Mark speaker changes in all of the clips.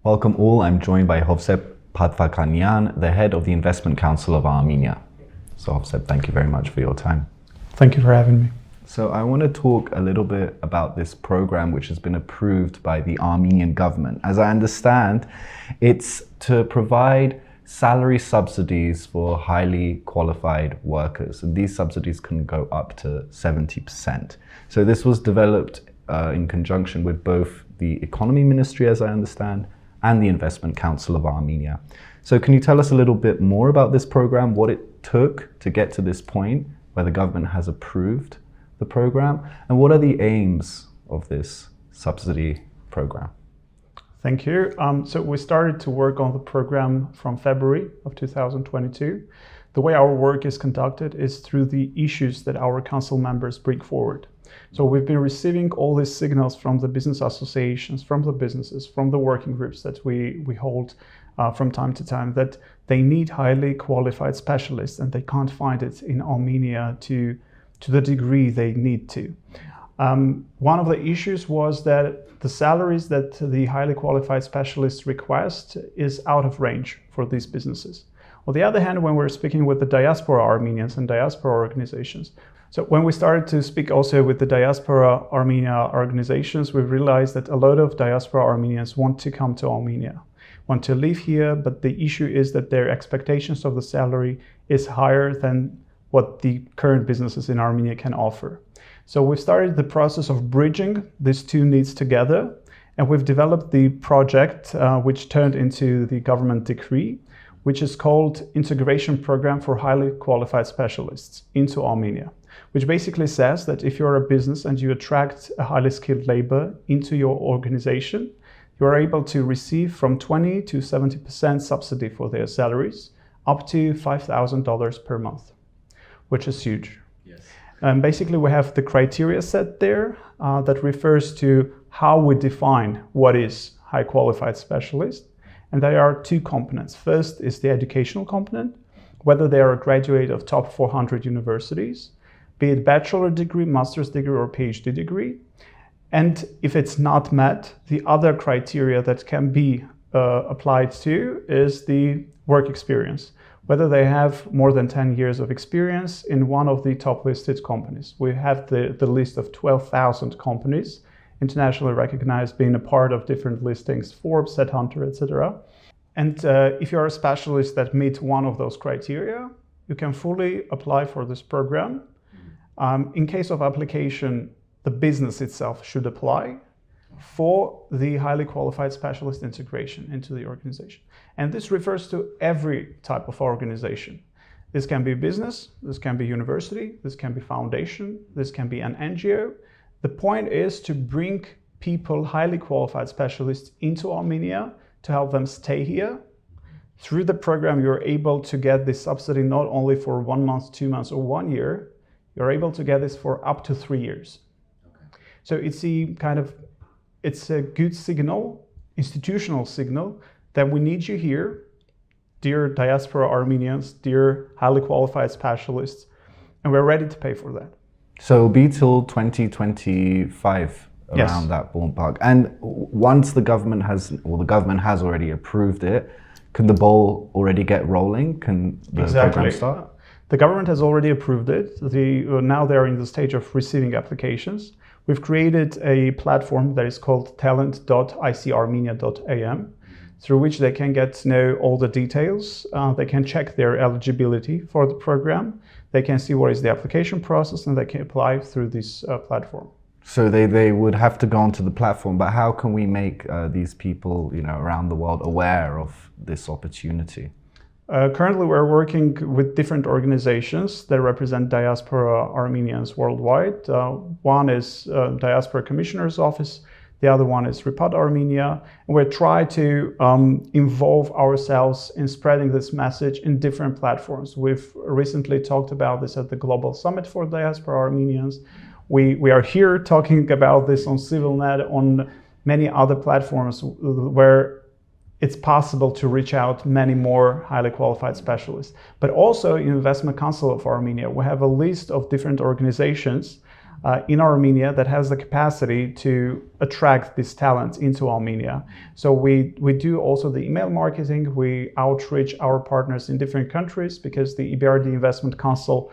Speaker 1: Welcome all. I'm joined by Hovsep Patvakanyan, the head of the Investment Council of Armenia. So Hovsep, thank you very much for your time.
Speaker 2: Thank you for having me.
Speaker 1: So I want to talk a little bit about this program which has been approved by the Armenian government. As I understand, it's to provide salary subsidies for highly qualified workers. And these subsidies can go up to 70%. So this was developed in conjunction with both the Economy Ministry, as I understand, and the Investment Council of Armenia. So can you tell us a little bit more about this program, what it took to get to this point where the government has approved the program, and what are the aims of this subsidy program?
Speaker 2: Thank you. So we started to work on the program from February of 2022. The way our work is conducted is through the issues that our council members bring forward. So we've been receiving all these signals from the business associations, from the businesses, from the working groups that we hold from time to time, that they need highly qualified specialists and they can't find it in Armenia to the degree they need to. One of the issues was that the salaries that the highly qualified specialists request is out of range for these businesses. On the other hand, when we're speaking with the diaspora Armenians and diaspora organizations, so when we started to speak also with the diaspora Armenia organizations, we realized that a lot of diaspora Armenians want to come to Armenia, want to live here, but the issue is that their expectations of the salary is higher than what the current businesses in Armenia can offer. So we've started the process of bridging these two needs together, and we've developed the project which turned into the government decree, which is called Integration Program for Highly Qualified Specialists into Armenia, which basically says that if you're a business and you attract a highly skilled labor into your organization, you are able to receive from 20 to 70% subsidy for their salaries, up to $5,000 per month, which is huge.
Speaker 1: Yes.
Speaker 2: Basically, we have the criteria set there that refers to how we define what is high qualified specialist. And there are two components. First is the educational component, whether they are a graduate of top 400 universities, be it bachelor degree, master's degree, or PhD degree. And if it's not met, the other criteria that can be applied to is the work experience, whether they have more than 10 years of experience in one of the top listed companies. We have the list of 12,000 companies, internationally recognized, being a part of different listings, Forbes, Headhunter, etc. And if you're a specialist that meets one of those criteria, you can fully apply for this program. In case of application, the business itself should apply for the highly qualified specialist integration into the organization. And this refers to every type of organization. This can be business, this can be university, this can be foundation, this can be an NGO. The point is to bring people, highly qualified specialists, into Armenia to help them stay here. Through the program, you're able to get this subsidy not only for 1 month, 2 months, or 1 year, you're able to get this for up to 3 years. Okay. So it's a good signal, institutional signal, that we need you here, dear diaspora Armenians, dear highly qualified specialists, and we're ready to pay for that.
Speaker 1: So it'll be till 2025 around
Speaker 2: Yes.
Speaker 1: that ballpark. And once the government has already approved it, can the ball already get rolling? Can the program start?
Speaker 2: The government has already approved it. Now they're in the stage of receiving applications. We've created a platform that is called talent.icarmenia.am, through which they can get to know all the details. They can check their eligibility for the program. They can see what is the application process, and they can apply through this platform.
Speaker 1: So they would have to go onto the platform, but how can we make these people, around the world aware of this opportunity?
Speaker 2: Currently, we're working with different organizations that represent diaspora Armenians worldwide. One is Diaspora Commissioner's Office. The other one is Repod Armenia. And we try to involve ourselves in spreading this message in different platforms. We've recently talked about this at the Global Summit for Diaspora Armenians. We are here talking about this on CivilNet, on many other platforms where it's possible to reach out many more highly qualified specialists. But also in Investment Council of Armenia, we have a list of different organizations in Armenia that has the capacity to attract this talent into Armenia. So we do also the email marketing. We outreach our partners in different countries because the EBRD Investment Council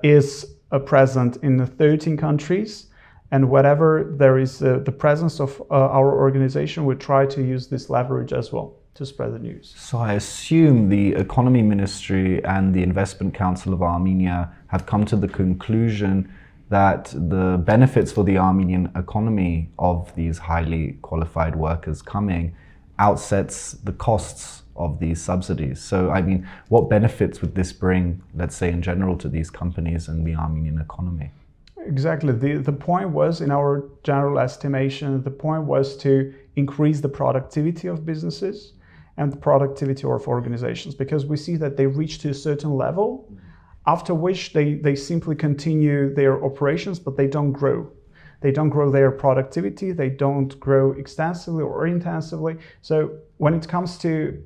Speaker 2: is present in 13 countries. And wherever there is the presence of our organization, we try to use this leverage as well to spread the news.
Speaker 1: So I assume the Economy Ministry and the Investment Council of Armenia have come to the conclusion that the benefits for the Armenian economy of these highly qualified workers coming outsets the costs of these subsidies. So, I mean, what benefits would this bring, let's say, in general, to these companies and the Armenian economy?
Speaker 2: Exactly. The point was, in our general estimation, the point was to increase the productivity of businesses and the productivity of organizations, because we see that they reach to a certain level, after which they simply continue their operations, but they don't grow. They don't grow their productivity, they don't grow extensively or intensively. So when it comes to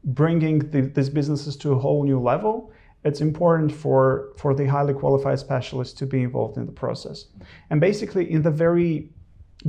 Speaker 2: bringing these businesses to a whole new level, it's important for the highly qualified specialists to be involved in the process. And basically, in the very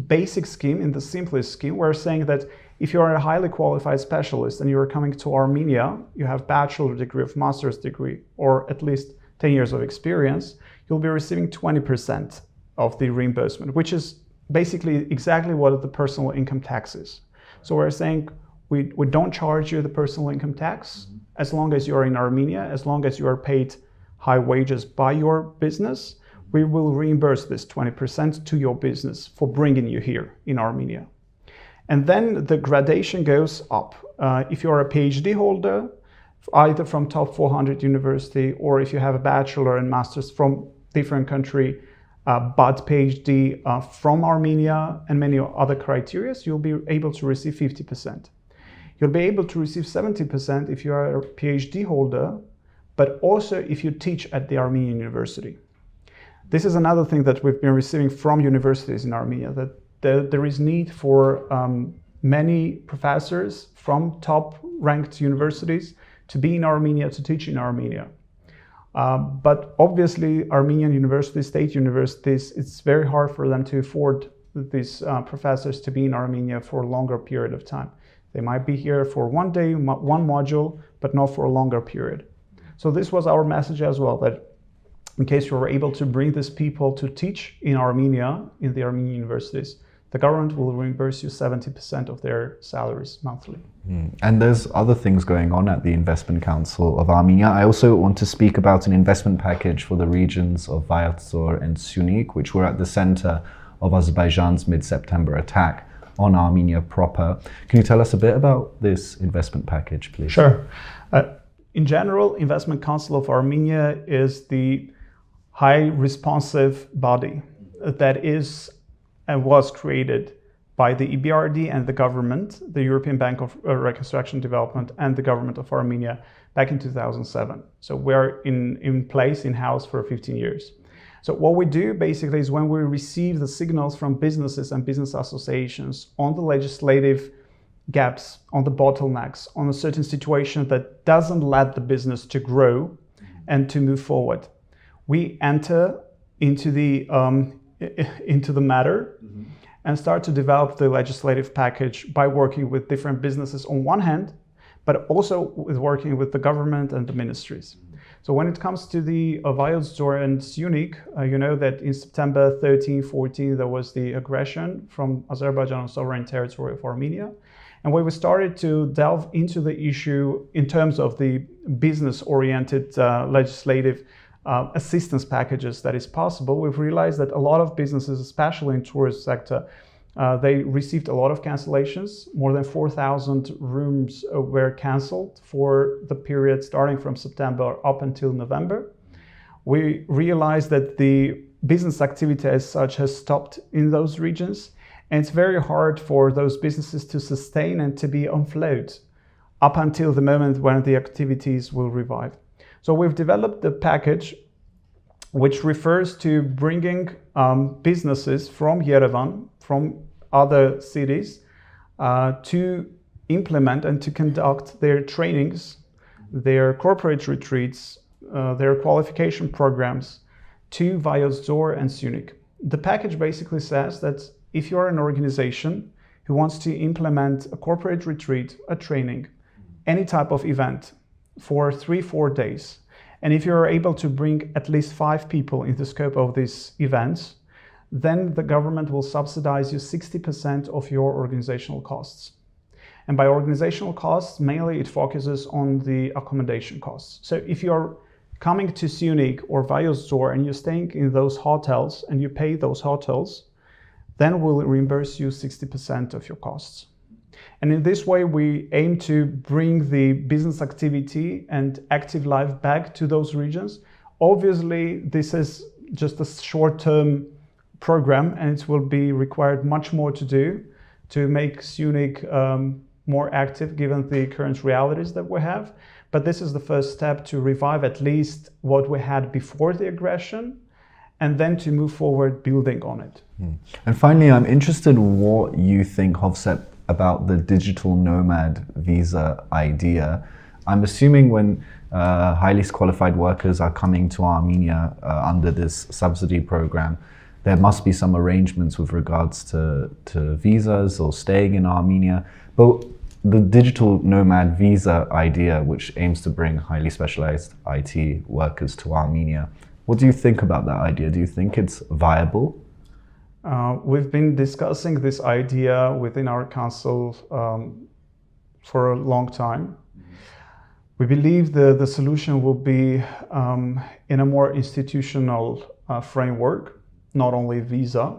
Speaker 2: basic scheme, in the simplest scheme, we're saying that if you're a highly qualified specialist and you're coming to Armenia, you have bachelor degree or master's degree, or at least 10 years of experience, you'll be receiving 20% of the reimbursement, which is basically exactly what the personal income tax is. So we're saying we don't charge you the personal income tax as long as you're in Armenia, as long as you are paid high wages by your business, we will reimburse this 20% to your business for bringing you here in Armenia. And then the gradation goes up. If you're a PhD holder, either from top 400 university, or if you have a bachelor and master's from different country, but PhD from Armenia and many other criteria, you'll be able to receive 50%. You'll be able to receive 70% if you are a PhD holder, but also if you teach at the Armenian university. This is another thing that we've been receiving from universities in Armenia, that there is need for many professors from top-ranked universities to be in Armenia, to teach in Armenia. But obviously, Armenian universities, state universities, it's very hard for them to afford these professors to be in Armenia for a longer period of time. They might be here for one day, one module, but not for a longer period. So this was our message as well, that in case you were able to bring these people to teach in Armenia, in the Armenian universities, the government will reimburse you 70% of their salaries monthly.
Speaker 1: And there's other things going on at the Investment Council of Armenia. I also want to speak about an investment package for the regions of Bարձր and Syunik, which were at the center of Azerbaijan's mid-September attack on Armenia proper. Can you tell us a bit about this investment package, please?
Speaker 2: Sure. In general, Investment Council of Armenia is the high responsive body that is and was created by the EBRD and the government, the European Bank of Reconstruction and Development, and the government of Armenia back in 2007. So we're in place, in-house for 15 years. So what we do basically is when we receive the signals from businesses and business associations on the legislative gaps, on the bottlenecks, on a certain situation that doesn't let the business to grow and to move forward, we enter into the matter and start to develop the legislative package by working with different businesses on one hand, but also with working with the government and the ministries. So when it comes to the Bարձր and Syunik, you know that in September 13, 14, there was the aggression from Azerbaijan on sovereign territory of Armenia. And when we started to delve into the issue in terms of the business-oriented legislative assistance packages that is possible, we've realized that a lot of businesses, especially in tourist sector, they received a lot of cancellations. More than 4,000 rooms were canceled for the period starting from September up until November. We realized that the business activity as such has stopped in those regions, and it's very hard for those businesses to sustain and to be afloat up until the moment when the activities will revive. So we've developed the package which refers to bringing businesses from Yerevan, from other cities, to implement and to conduct their trainings, their corporate retreats, their qualification programs, to Vayosdor and Sunik. The package basically says that if you are an organization who wants to implement a corporate retreat, a training, any type of event for 3-4 days, and if you're able to bring at least 5 people in the scope of these events, then the government will subsidize you 60% of your organizational costs. And by organizational costs, mainly it focuses on the accommodation costs. So if you're coming to Sunik or Vayosdor and you're staying in those hotels and you pay those hotels, then we'll reimburse you 60% of your costs. And in this way, we aim to bring the business activity and active life back to those regions. Obviously, this is just a short-term program, and it will be required much more to do to make Sunik more active given the current realities that we have. But this is the first step to revive at least what we had before the aggression, and then to move forward building on it.
Speaker 1: And finally, I'm interested in what you think, Hovsep, about the digital nomad visa idea. I'm assuming when highly qualified workers are coming to Armenia under this subsidy program, there must be some arrangements with regards to visas or staying in Armenia. But the digital nomad visa idea, which aims to bring highly specialized IT workers to Armenia, what do you think about that idea? Do you think it's viable?
Speaker 2: We've been discussing this idea within our council for a long time. We believe the solution will be in a more institutional framework, not only visa.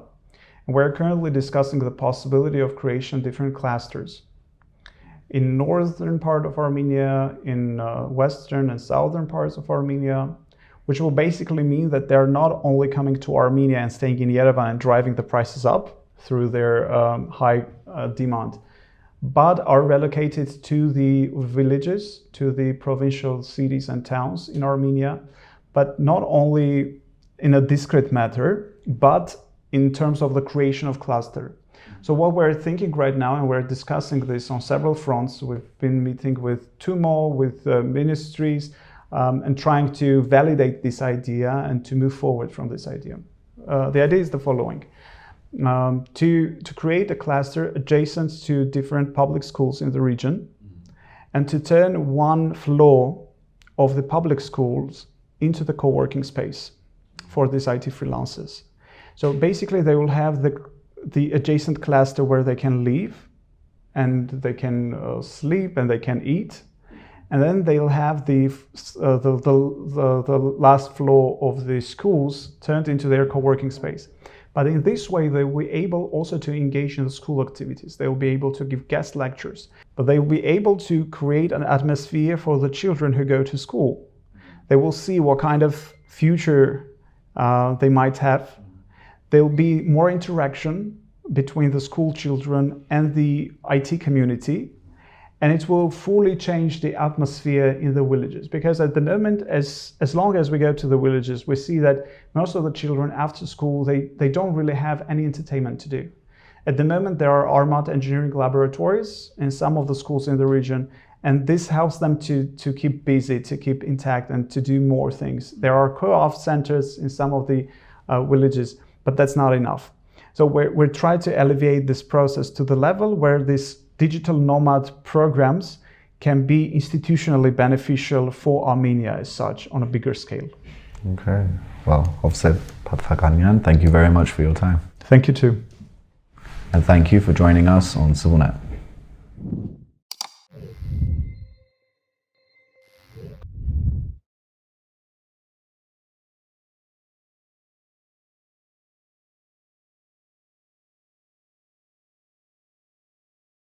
Speaker 2: We're currently discussing the possibility of creation of different clusters. In northern part of Armenia, in western and southern parts of Armenia, which will basically mean that they're not only coming to Armenia and staying in Yerevan and driving the prices up through their high demand, but are relocated to the villages, to the provincial cities and towns in Armenia, but not only in a discrete matter, but in terms of the creation of cluster. So what we're thinking right now, and we're discussing this on several fronts, we've been meeting with TUMO, with ministries, and trying to validate this idea and to move forward from this idea. The idea is the following. To create a cluster adjacent to different public schools in the region, and to turn one floor of the public schools into the co-working space for these IT freelancers. So basically they will have the adjacent cluster where they can live and they can sleep and they can eat. And then they'll have the last floor of the schools turned into their co-working space. But in this way, they will be able also to engage in the school activities. They will be able to give guest lectures, but they will be able to create an atmosphere for the children who go to school. They will see what kind of future they might have. There will be more interaction between the school children and the IT community. And it will fully change the atmosphere in the villages, because at the moment, as long as we go to the villages, we see that most of the children after school, they don't really have any entertainment to do. At the moment, there are Armat engineering laboratories in some of the schools in the region, and this helps them to keep busy, to keep intact, and to do more things. There are co-op centers in some of the villages, but that's not enough. So we're trying to alleviate this process to the level where this digital nomad programs can be institutionally beneficial for Armenia as such on a bigger scale.
Speaker 1: Okay. Well, Hovsep Patvakanyan, thank you very much for your time.
Speaker 2: Thank you too.
Speaker 1: And thank you for joining us on CivilNet.